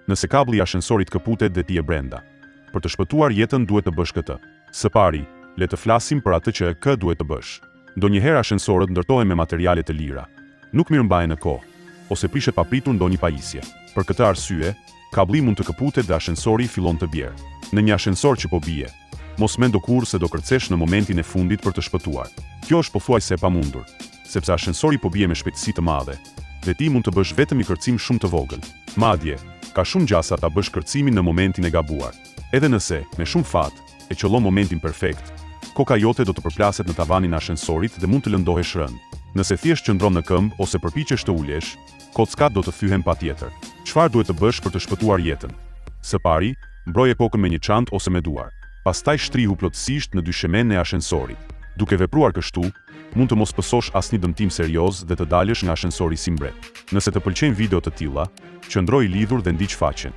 Nëse kabli i ashensorit kaputet dhe ti e brenda. Për të shpëtuar jetën duhet të bësh këtë. Së pari, le të flasim për atë që kë duhet të bësh. Ndonjëherë ashensorët ndërtohen me materiale të lira. Nuk mirëmbahen në kohë, ose prishet papritur ndonjë pajisje. Për këtë arsye, kabli mund të kaputet dhe ashensori fillon të bjerë. Në një ashensor që po bie, mos mendo kurrë se do kërcesh në momentin e fundit për të shpëtuar. Kjo është pothuajse e pamundur, sepse ashensori po bie me shpejtësi të madhe, dhe ti mund të bësh vetëm një kërcim shumë të vogël. Madje, ka shumë gjasa ta bësh kërcimin në momentin e gabuar. Edhe nëse, me shumë fat, e qëllon momentin perfekt, koka jote do të përplaset në tavanin e ashensorit dhe mund të lëndohesh rënd. Nëse thjesht qëndron në këmbë ose përpiqesh të ulesh, kockat do të thyhen patjetër. Çfarë duhet të bësh për të shpëtuar jetën? Së pari, mbroje kokën me një çantë ose me duar. Pastaj shtrihu plotësisht në dyshemen e ashensorit. Duke vepruar kështu, mund të mos pësosh asnjë dëmtim serioz dhe të dalësh nga ashensori si mbret. Nëse të pëlqejnë video të tilla, qëndro i lidhur dhe ndiq faqen.